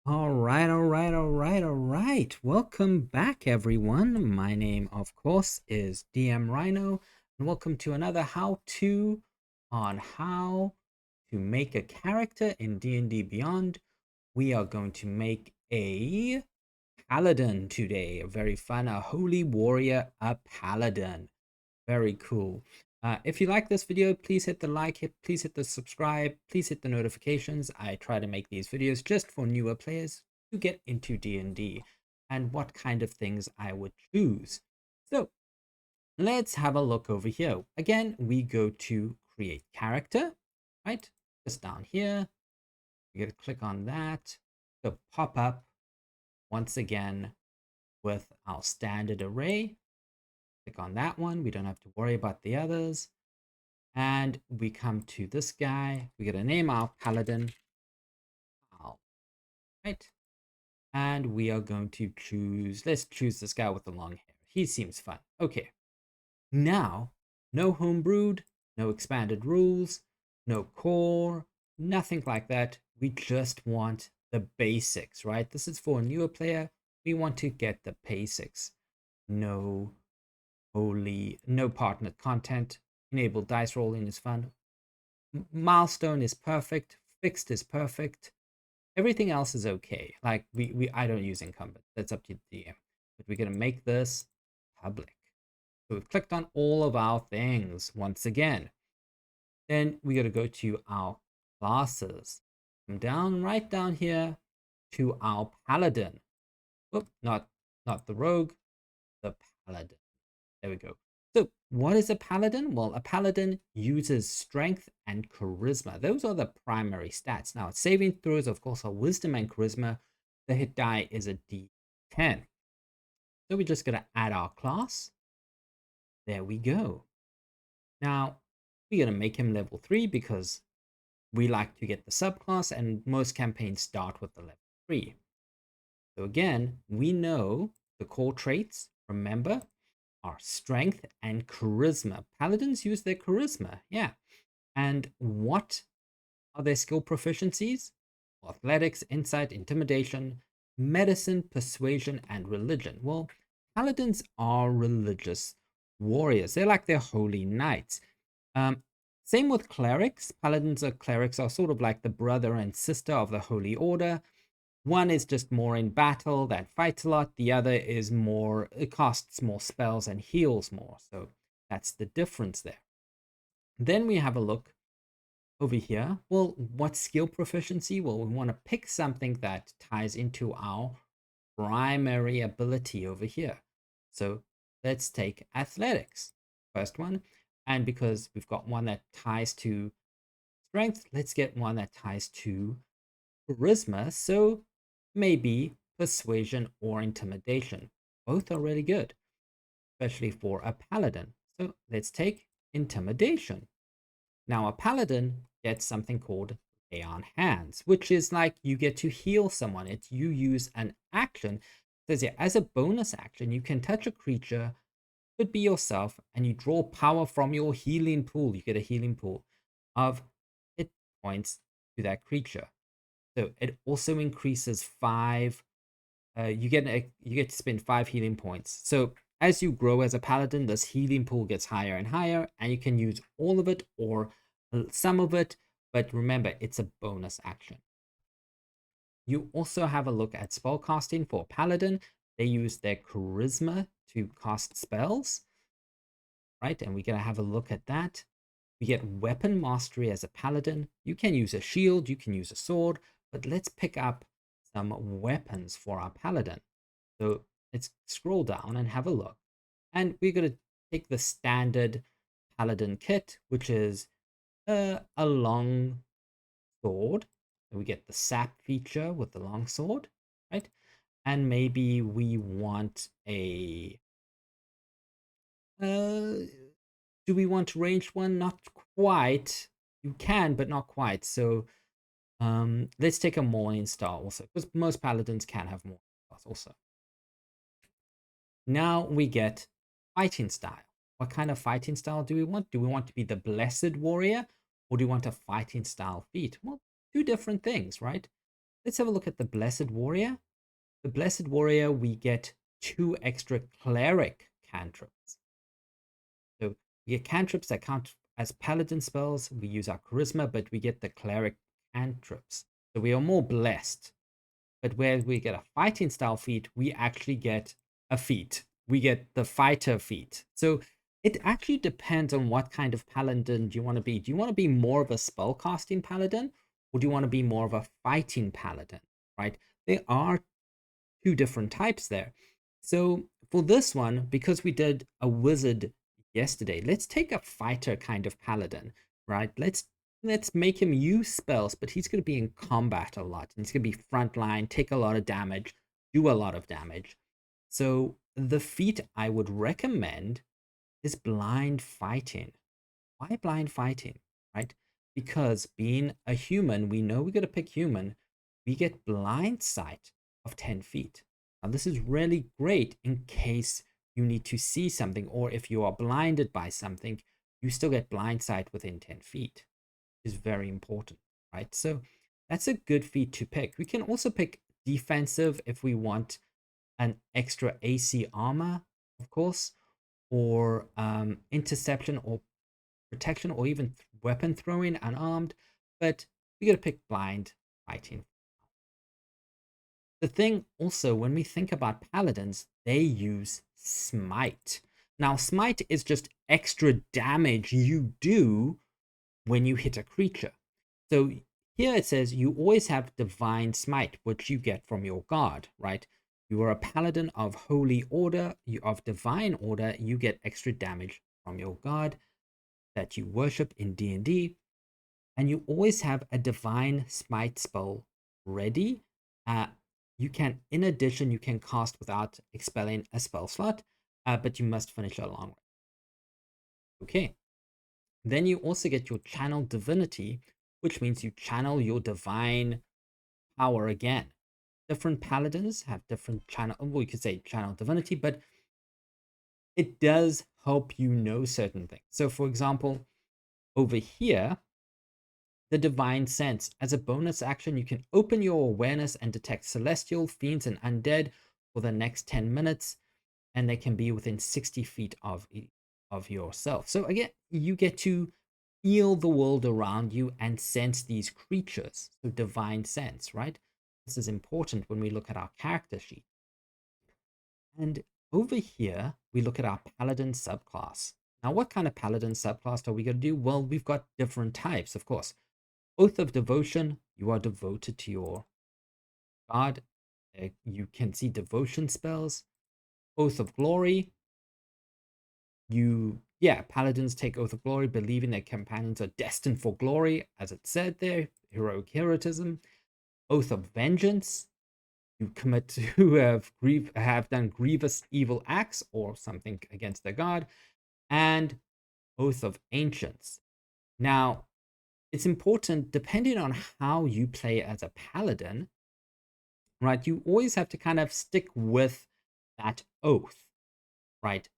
All right. Welcome back, everyone. My name, of course, is DM Rhino, and welcome to another how-to on how to make a character in D&D Beyond. We are going to make a paladin today, a very fun, a holy warrior, a paladin. Very cool. If you like this video, please hit the like, please hit the subscribe, please hit the notifications. I try to make these videos just for newer players to get into D&D and what kind of things I would choose. So let's have a look over here. Again, we go to create character, right? Just down here. You're going to click on that. So pop up once again with our standard array. Click on that one. We don't have to worry about the others. And we come to this guy. We get a name our paladin. All right. And we are going to choose, let's choose this guy with the long hair. He seems fun. Okay. Now, no homebrewed, no expanded rules, no core, nothing like that. We just want the basics, right? This is for a newer player. We want to get the basics. No no partner content. Enable dice rolling is fun. Milestone is perfect. Fixed is perfect. Everything else is okay. Like I don't use incumbent. That's up to the DM. But we're gonna make this public. So we've clicked on all of our things once again. Then we gotta go to our classes. Come down right down here to our paladin. Whoop, not the rogue, the paladin. There we go. So what is a paladin? Well, a paladin uses strength and charisma. Those are the primary stats. Now, saving throws, of course, are wisdom and charisma. The hit die is a d10. So we're just going to add our class. There we go. Now, we're going to make him level 3 because we like to get the subclass, and most campaigns start with the level 3. So again, we know the core traits. Remember, are strength and charisma. Paladins use their charisma, yeah. And what are their skill proficiencies? Athletics, insight, intimidation, medicine, persuasion, and religion. Well, paladins are religious warriors. They're like their holy knights. Same with clerics. Clerics are sort of like the brother and sister of the holy order. One is just more in battle that fights a lot. The other is more, it casts more spells and heals more. So that's the difference there. Then we have a look over here. Well, what skill proficiency? Well, we want to pick something that ties into our primary ability over here. So let's take athletics, first one. And because we've got one that ties to strength, let's get one that ties to charisma. So maybe persuasion or intimidation. Both are really good, especially for a paladin. So let's take intimidation. Now, a paladin gets something called lay on hands, which is like you get to heal someone. It's you use an action. It says here, as a bonus action, you can touch a creature, could be yourself, and you draw power from your healing pool. You get a healing pool of hit points to that creature. So it also increases 5. You get to spend 5 healing points. So as you grow as a paladin, this healing pool gets higher and higher, and you can use all of it or some of it. But remember, it's a bonus action. You also have a look at spell casting for paladin. They use their charisma to cast spells, right? And we're gonna have a look at that. We get weapon mastery as a paladin. You can use a shield, you can use a sword, but let's pick up some weapons for our paladin. So let's scroll down and have a look. And we're going to take the standard paladin kit, which is a long sword. And we get the sap feature with the long sword, right? And maybe we want a do we want ranged one? Not quite. You can, but not quite. So let's take a morning star also, because most paladins can have morning stars also. Now we get fighting style. What kind of fighting style do we want? Do we want to be the blessed warrior, or do we want a fighting style feat? Well, two different things, right? Let's have a look at the Blessed Warrior. The Blessed Warrior, we get 2 extra cleric cantrips. So we get cantrips that count as paladin spells. We use our charisma, but we get the cleric cantrips. So we are more blessed. But where we get a fighting style feat, we actually get a feat. We get the fighter feat. So it actually depends on what kind of paladin do you want to be. Do you want to be more of a spellcasting paladin, or do you want to be more of a fighting paladin, right? There are 2 different types there. So for this one, because we did a wizard yesterday, let's take a fighter kind of paladin, right? Let's make him use spells, but he's going to be in combat a lot. And he's going to be frontline, take a lot of damage, do a lot of damage. So the feat I would recommend is blind fighting. Why blind fighting, right? Because being a human, we know we're going to pick human. We get blind sight of 10 feet. Now, this is really great in case you need to see something, or if you are blinded by something, you still get blind sight within 10 feet. Is very important, right? So that's a good feat to pick. We can also pick defensive if we want an extra AC armor, of course, or interception or protection, or even weapon throwing unarmed, but we gotta pick blind fighting. The thing also, when we think about paladins, they use smite. Now, smite is just extra damage you do when you hit a creature. So here it says you always have divine smite, which you get from your god, right? You are a paladin of holy order, of divine order, you get extra damage from your god that you worship in D&D, and you always have a divine smite spell ready. You can, in addition, you can cast without expelling a spell slot, but you must finish a long rest. Okay. Then you also get your channel divinity, which means you channel your divine power again. Different paladins have different channel, well, you could say channel divinity, but it does help you know certain things. So for example, over here, the divine sense. As a bonus action, you can open your awareness and detect celestial, fiends, and undead for the next 10 minutes, and they can be within 60 feet of yourself. So again, you get to feel the world around you and sense these creatures. So divine sense, right? This is important when we look at our character sheet. And over here, we look at our paladin subclass. Now, what kind of paladin subclass are we going to do? Well, we've got different types, of course. Oath of Devotion, you are devoted to your god. You can see devotion spells. Oath of Glory, paladins take Oath of Glory, believing their companions are destined for glory, as it said there, heroic heroism. Oath of Vengeance, you commit to have done grievous evil acts or something against their god. And Oath of Ancients. Now, it's important, depending on how you play as a paladin, right? You always have to kind of stick with that oath, right?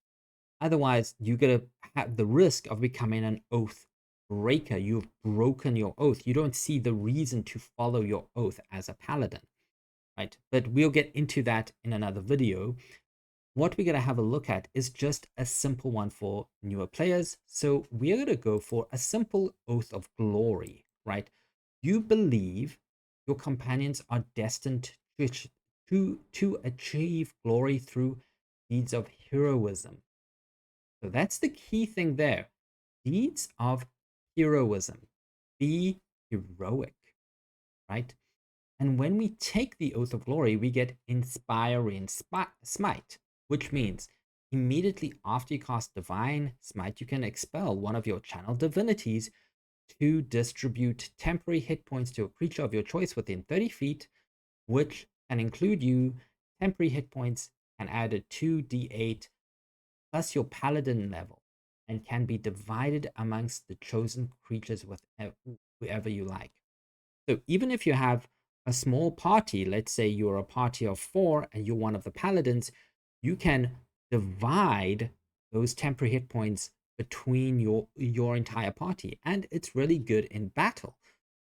Otherwise, you're going to have the risk of becoming an oath breaker. You've broken your oath. You don't see the reason to follow your oath as a paladin, right? But we'll get into that in another video. What we're going to have a look at is just a simple one for newer players. So we're going to go for a simple Oath of Glory, right? You believe your companions are destined to achieve glory through deeds of heroism. So that's the key thing there. Deeds of heroism. Be heroic, right? And when we take the Oath of Glory, we get Inspiring Smite, which means immediately after you cast Divine Smite, you can expel one of your channel divinities to distribute temporary hit points to a creature of your choice within 30 feet, which can include you. Temporary hit points can add a 2d8 plus your paladin level and can be divided amongst the chosen creatures with whoever you like. So even if you have a small party, let's say you're a party of 4 and you're one of the paladins, you can divide those temporary hit points between your entire party, and it's really good in battle.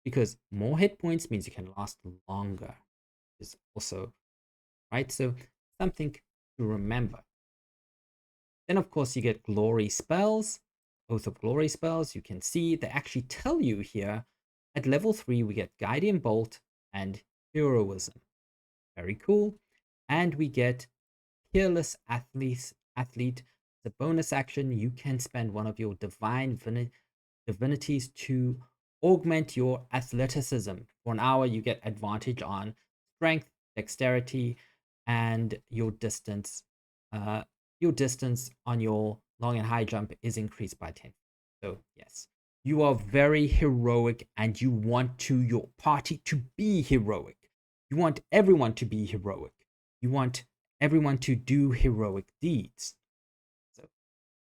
because more hit points means you can last longer. Is also right. So something to remember. Then, of course, you get glory spells, Oath of Glory spells. You can see they actually tell you here at level 3, we get Guardian Bolt and Heroism. Very cool. And we get Peerless Athlete. The bonus action, you can spend one of your divinities to augment your athleticism. For an hour, you get advantage on strength, dexterity, and your distance. Your distance on your long and high jump is increased by 10. So yes, you are very heroic and you want your party to be heroic. You want everyone to be heroic. You want everyone to do heroic deeds. So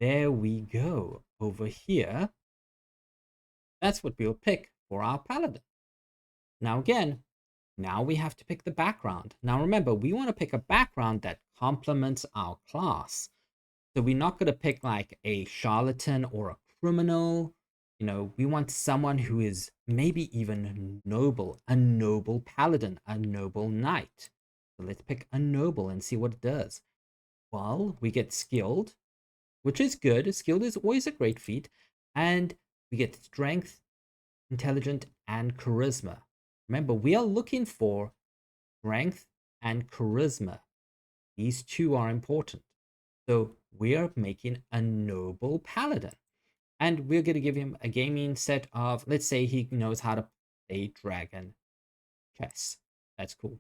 there we go. Over here, that's what we'll pick for our paladin. Now again, now we have to pick the background. Now remember, we want to pick a background that complements our class. So we're not going to pick like a charlatan or a criminal. You know, we want someone who is maybe even noble, a noble paladin, a noble knight. So let's pick a noble and see what it does. Well, we get skilled, which is good. Skilled is always a great feat. And we get strength, intelligent, and charisma. Remember, we are looking for strength and charisma. These two are important. So we are making a noble paladin. And we're going to give him a gaming set of, let's say he knows how to play dragon chess. That's cool.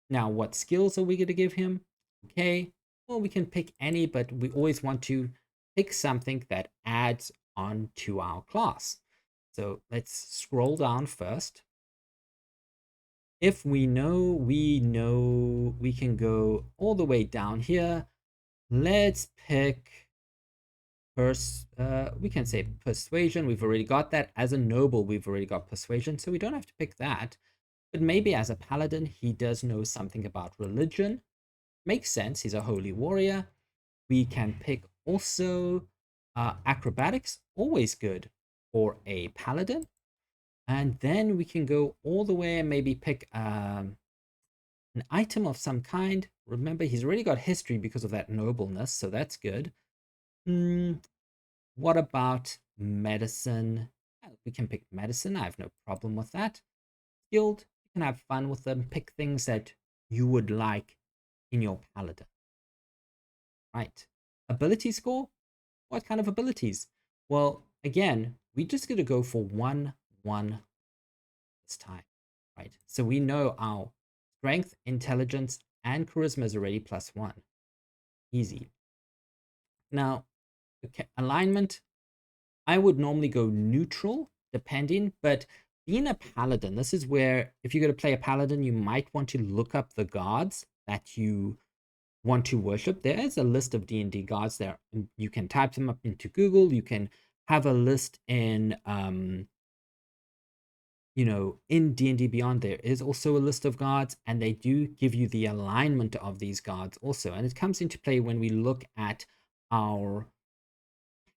Now, what skills are we going to give him? Okay, well, we can pick any, but we always want to pick something that adds on to our class. So let's scroll down first. If we know, we can go all the way down here. Let's pick we can say persuasion. We've already got that. As a noble, we've already got persuasion, so we don't have to pick that. But maybe as a paladin, he does know something about religion. Makes sense. He's a holy warrior. We can pick also acrobatics, always good for a paladin. And then we can go all the way and maybe pick an item of some kind. Remember, he's already got history because of that nobleness, so that's good. What about medicine? We can pick medicine. I have no problem with that. Skilled, you can have fun with them. Pick things that you would like in your paladin. Right. Ability score? What kind of abilities? Well, again, we're just going to go for 1-1 this time. Right. So we know our strength, intelligence, and charisma is already +1. Easy. Now, okay, alignment, I would normally go neutral, depending, but being a paladin, this is where if you're going to play a paladin, you might want to look up the gods that you want to worship. There is a list of D&D gods there. You can type them up into Google. You can have a list in, in D&D Beyond. There is also a list of gods, and they do give you the alignment of these gods also. And it comes into play when we look at our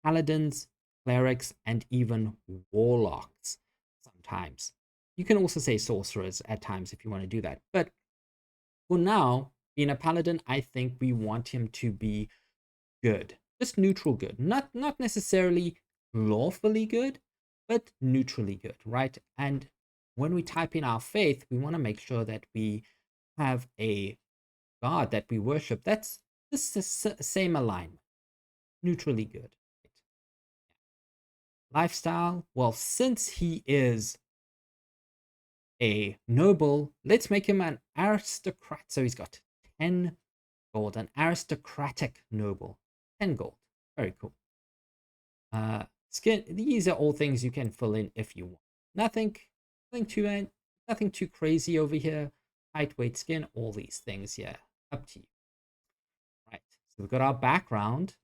paladins, clerics, and even warlocks sometimes. You can also say sorcerers at times if you want to do that. But for now, being a paladin, I think we want him to be good. Just neutral good. Not necessarily lawfully good, but neutrally good, right? And when we type in our faith, we want to make sure that we have a god that we worship that's the same alignment. Neutrally good. Lifestyle, well, since he is a noble, let's make him an aristocrat. So he's got 10 gold, an aristocratic noble. 10 gold. Very cool. Skin, these are all things you can fill in if you want. Nothing too crazy over here. Height, weight, skin, all these things, yeah. Up to you. Right. So we've got our background.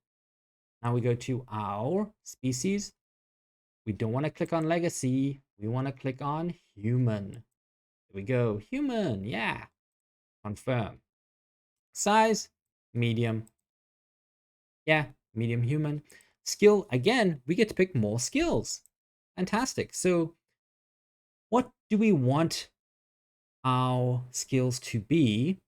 Now we go to our species. We don't want to click on legacy. We want to click on human. There we go. Human. Yeah. Confirm. Size, medium. Yeah, medium human. Skill, again, we get to pick more skills. Fantastic. So What do we want our skills to be?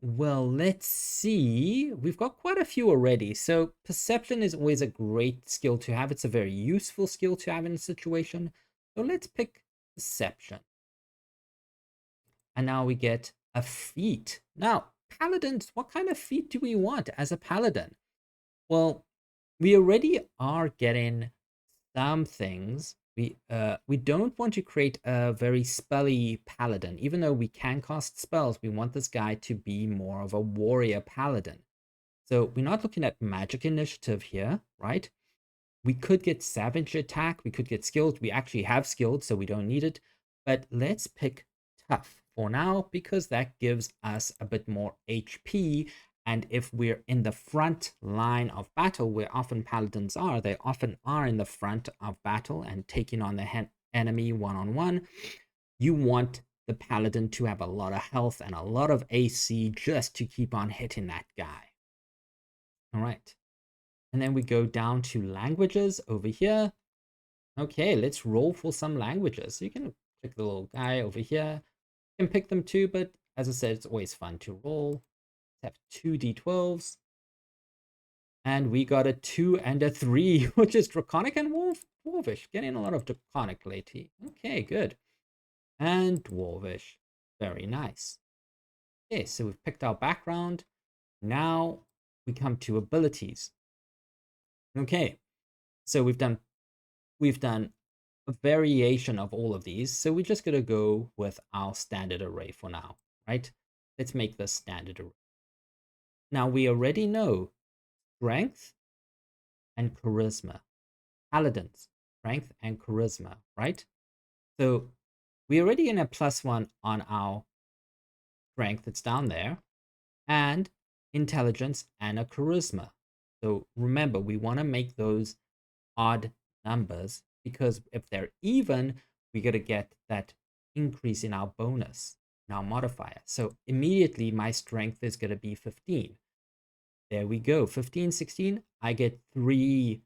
Well, let's see. We've got quite a few already. So perception is always a great skill to have. It's a very useful skill to have in a situation. So let's pick perception. And now we get a feat. Now, paladins, what kind of feat do we want as a paladin? Well, we already are getting some things. We don't want to create a very spelly paladin. Even though we can cast spells, we want this guy to be more of a warrior paladin. So we're not looking at magic initiative here, right? We could get savage attack, we could get skilled. We actually have skilled, so we don't need it. But let's pick tough for now, because that gives us a bit more HP. And if we're in the front line of battle, where often paladins are, they often are in the front of battle and taking on the enemy one-on-one. You want the paladin to have a lot of health and a lot of AC just to keep on hitting that guy. All right. And then we go down to languages over here. Okay, let's roll for some languages. So you can pick the little guy over here. You can pick them too, but as I said, it's always fun to roll. Let's have 2 d12s. And we got a 2 and a 3, which is Draconic and Dwarvish. Getting a lot of Draconic lately. Okay, good. And Dwarvish. Very nice. Okay, so we've picked our background. Now we come to abilities. Okay, so we've done a variation of all of these. So we're just going to go with our standard array for now, right? Let's make this standard array. Now we already know strength and charisma. Paladins, strength and charisma, right? So we're already in a +1 on our strength that's down there, and intelligence and a charisma. So remember, we want to make those odd numbers, because if they're even, we got to get that increase in our bonus, in our modifier. So immediately my strength is going to be 15. There we go. 15, 16. I get 3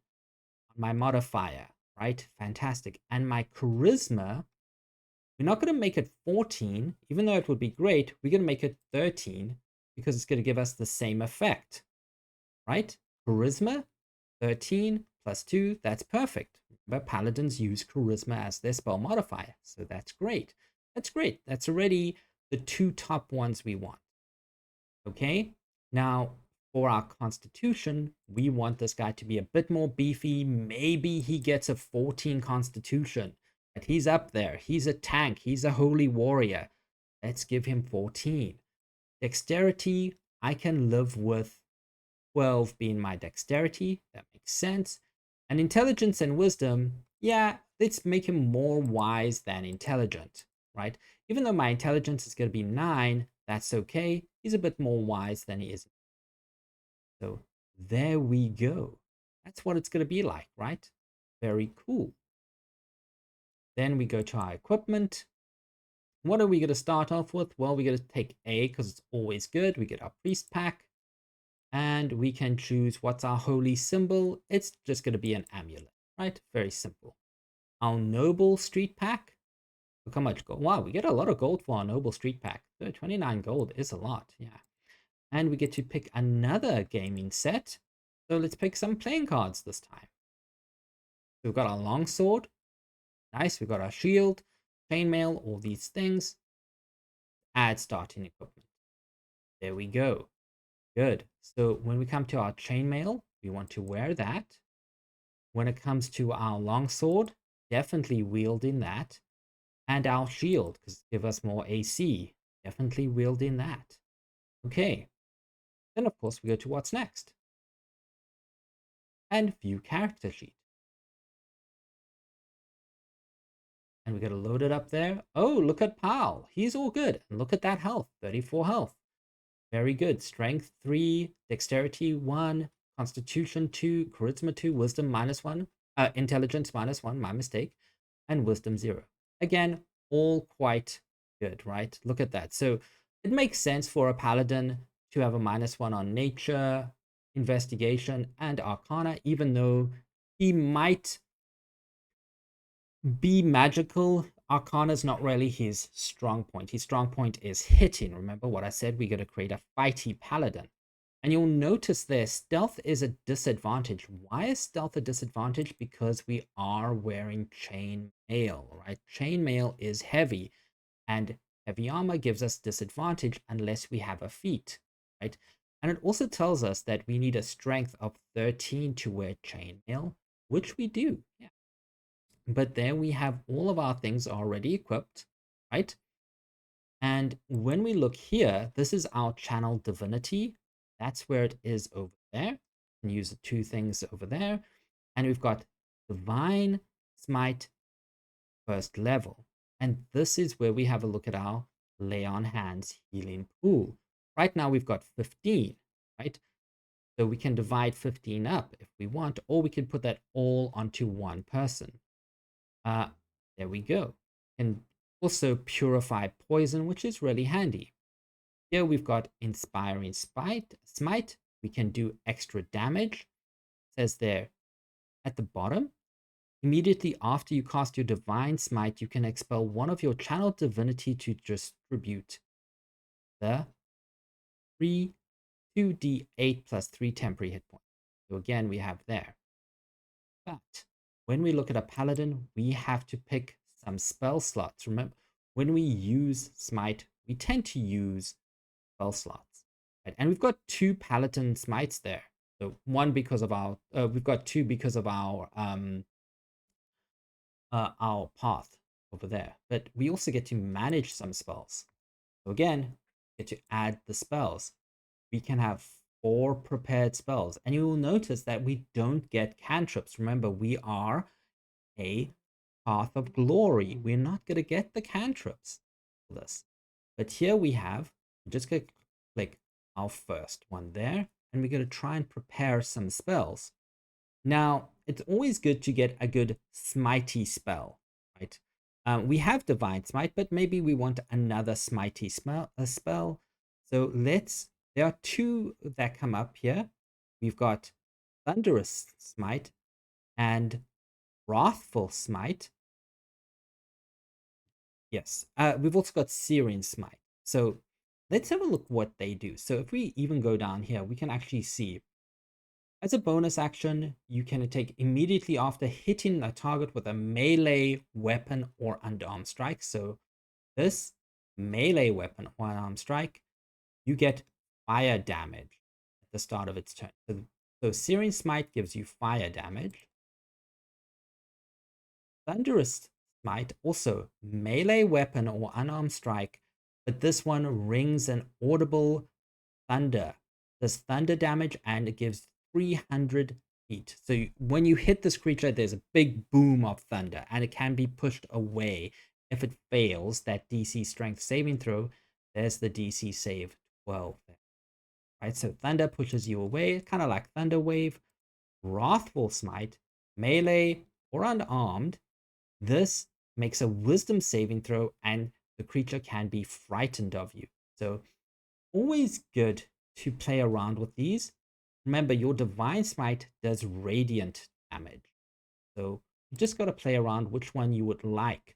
on my modifier, right? Fantastic. And my charisma, we're not going to make it 14, even though it would be great. We're going to make it 13 because it's going to give us the same effect, right? Charisma, 13 plus 2, that's perfect. But paladins use charisma as their spell modifier, so that's great. That's great. That's already the 2 top ones we want. Okay, now for our constitution, we want this guy to be a bit more beefy. Maybe he gets a 14 constitution, but he's up there. He's a tank. He's a holy warrior. Let's give him 14. Dexterity, I can live with 12 being my dexterity. That makes sense. And intelligence and wisdom, yeah, let's make him more wise than intelligent, right? Even though my intelligence is going to be 9, that's okay. He's a bit more wise than he is. So there we go. That's what it's going to be like, right? Very cool. Then we go to our equipment. What are we going to start off with? Well, we're going to take A because it's always good. We get our priest pack. And we can choose what's our holy symbol. It's just going to be an amulet, right? Very simple. Our noble street pack. Look how much gold. Wow, we get a lot of gold for our noble street pack. 29 gold is a lot, yeah. And we get to pick another gaming set. So let's pick some playing cards this time. So we've got our longsword. Nice, we've got our shield, chainmail, all these things. Add starting equipment. There we go. Good. So when we come to our chainmail, we want to wear that. When it comes to our longsword, definitely wielding that. And our shield, because it gives us more AC. Definitely wielding that. Okay. Then, of course, we go to what's next. And view character sheet. And we got to load it up there. Oh, look at Pal. He's all good. And look at that health. 34 health. Very good. Strength 3, dexterity 1, constitution 2, charisma 2, wisdom -1, intelligence -1, my mistake, and wisdom 0. Again, all quite good, right? Look at that. So it makes sense for a paladin to have a -1 on nature, investigation, and arcana, even though he might be magical Arcana is not really his strong point. His strong point is hitting. Remember what I said? We're going to create a fighty paladin. And you'll notice there, stealth is a disadvantage. Why is stealth a disadvantage? Because we are wearing chain mail, right? Chain mail is heavy, and heavy armor gives us disadvantage unless we have a feat, right? And it also tells us that we need a strength of 13 to wear chainmail, which we do. Yeah. But there we have all of our things already equipped, right? And when we look here, this is our channel divinity. That's where it is over there. And use the two things over there. And we've got divine smite first level. And this is where we have a look at our lay on hands healing pool. Right now we've got 15, right? So we can divide 15 up if we want, or we can put that all onto one person. There we go. And also purify poison, which is really handy. Here we've got inspiring smite. We can do extra damage. It says there at the bottom, immediately after you cast your divine smite, you can expel one of your channel divinity to distribute the 2d8 plus 3 temporary hit points. So again, we have there. But when we look at a paladin, we have to pick some spell slots. Remember, when we use smite, we tend to use spell slots. Right? And we've got 2 paladin smites there. So one because of our, we've got 2 because of our path over there. But we also get to manage some spells. So again, get to add the spells. We can have 4 prepared spells. And you will notice that we don't get cantrips. Remember, we are a Path of Glory. We're not going to get the cantrips for this. But here we have, I'm just going to click our first one there. And we're going to try and prepare some spells. Now, it's always good to get a good smitey spell, right? We have Divine Smite, but maybe we want another smitey spell. So there are 2 that come up here. We've got Thunderous Smite and Wrathful Smite. Yes, we've also got Searing Smite. So let's have a look what they do. So if we even go down here, we can actually see as a bonus action, you can take immediately after hitting a target with a melee weapon or underarm strike. So this melee weapon or underarm strike, you get fire damage at the start of its turn. So Searing Smite gives you fire damage. Thunderous Smite, also melee weapon or unarmed strike, but this one rings an audible thunder. Does thunder damage and it gives 300 feet. So when you hit this creature, there's a big boom of thunder and it can be pushed away. If it fails that DC strength saving throw, there's the DC save 12 there. Right, so thunder pushes you away, kind of like Thunder Wave. Wrathful Smite, melee or unarmed. This makes a wisdom saving throw and the creature can be frightened of you. So always good to play around with these. Remember, your Divine Smite does radiant damage. So you just got to play around which one you would like.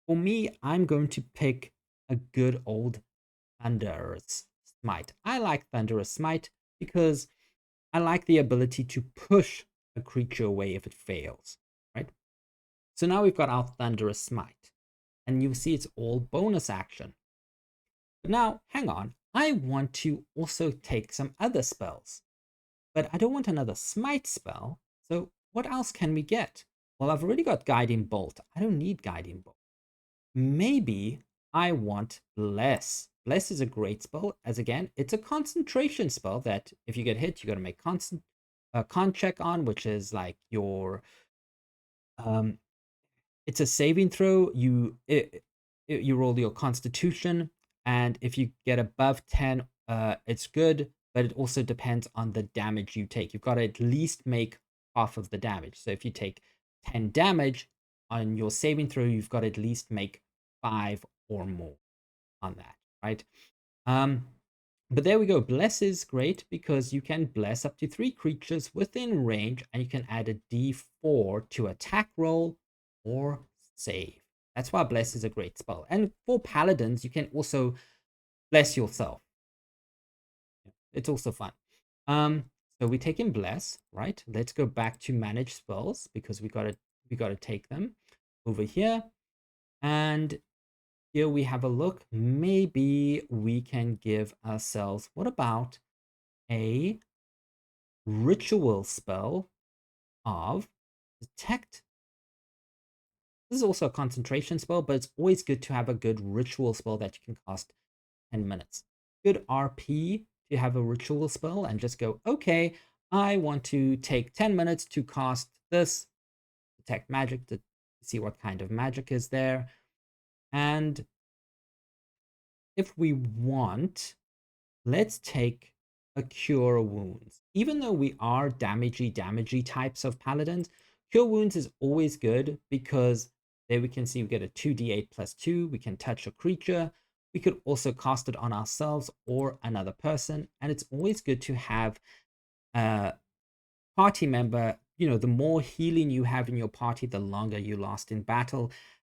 For me, I'm going to pick a good old Thunderous Smite. I like Thunderous Smite because I like the ability to push a creature away if it fails, right? So now we've got our Thunderous Smite. And you'll see it's all bonus action. But now, hang on. I want to also take some other spells. But I don't want another smite spell. So what else can we get? Well, I've already got Guiding Bolt. I don't need Guiding Bolt. Maybe I want Bless. Bless is a great spell, as again, it's a concentration spell that if you get hit, you got to make con check on, which is like your it's a saving throw. You roll your Constitution, and if you get above 10, it's good, but it also depends on the damage you take. You've got to at least make half of the damage. So if you take 10 damage on your saving throw, you've got to at least make 5 or more on that, right? But there we go. Bless is great because you can bless up to 3 creatures within range, and you can add a d4 to attack roll or save. That's why Bless is a great spell. And for Paladins, you can also bless yourself. It's also fun. So we take in Bless, right? Let's go back to manage spells because we gotta take them over here. And here we have a look. Maybe we can give ourselves, what about a ritual spell of detect? This is also a concentration spell, but it's always good to have a good ritual spell that you can cast 10 minutes. Good RP to have a ritual spell and just go, okay, I want to take 10 minutes to cast this, detect magic, to see what kind of magic is there. And if we want, let's take a Cure Wounds. Even though we are damagey types of paladins, Cure Wounds is always good because there we can see we get a 2d8 plus 2. We can touch a creature. We could also cast it on ourselves or another person. And it's always good to have a party member. You know, the more healing you have in your party, the longer you last in battle.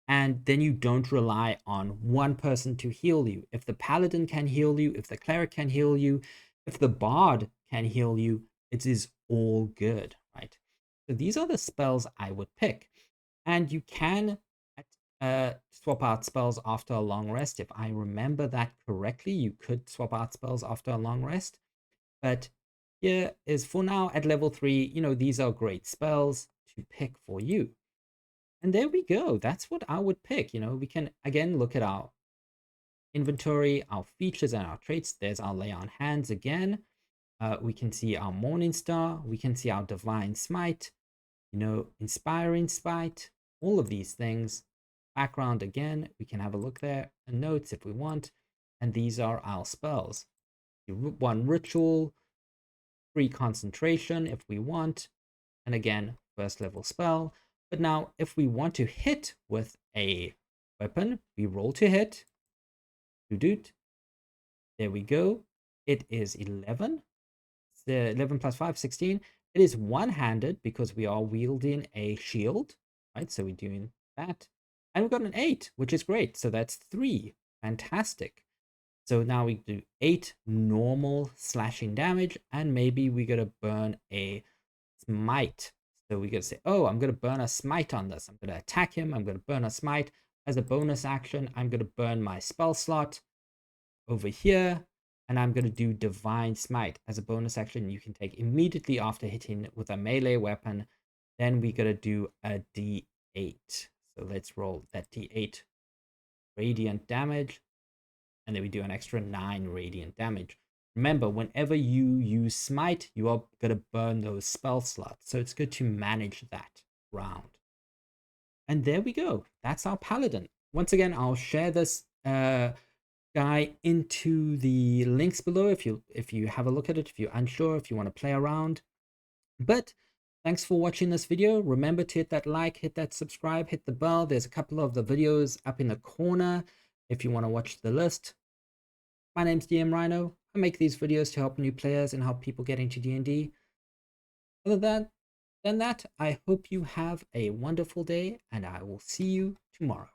And then you don't rely on one person to heal you. If the paladin can heal you, if the cleric can heal you, if the bard can heal you, it is all good, right? So these are the spells I would pick. And you can swap out spells after a long rest. If I remember that correctly, you could swap out spells after a long rest. But here is, for now, at level 3, you know, these are great spells to pick for you. And there we go. That's what I would pick. You know, we can again look at our inventory, our features, and our traits. There's our Lay on Hands again. We can see our Morning Star. We can see our Divine Smite, you know, Inspiring Smite, all of these things. Background again, we can have a look there, and notes if we want. And these are our spells. One Ritual, 3 Concentration if we want. And again, first level spell. But now if we want to hit with a weapon, we roll to hit. Doot. There we go. It is 11. It's 11 plus 5, 16. It is one-handed because we are wielding a shield, right? So we're doing that. And we've got an 8, which is great. So that's 3. Fantastic. So now we do 8 normal slashing damage, and maybe we're going to burn a smite. So we're going to say, oh, I'm going to burn a smite on this. I'm going to attack him. I'm going to burn a smite. As a bonus action, I'm going to burn my spell slot over here. And I'm going to do Divine Smite as a bonus action. You can take immediately after hitting with a melee weapon. Then we're going to do a D8. So let's roll that D8 radiant damage. And then we do an extra 9 radiant damage. Remember, whenever you use Smite, you are going to burn those spell slots. So it's good to manage that round. And there we go. That's our Paladin. Once again, I'll share this guy into the links below if you have a look at it, if you're unsure, if you want to play around. But thanks for watching this video. Remember to hit that like, hit that subscribe, hit the bell. There's a couple of the videos up in the corner if you want to watch the list. My name's DM Rhino. I make these videos to help new players and help people get into D&D. Other than that, I hope you have a wonderful day, and I will see you tomorrow.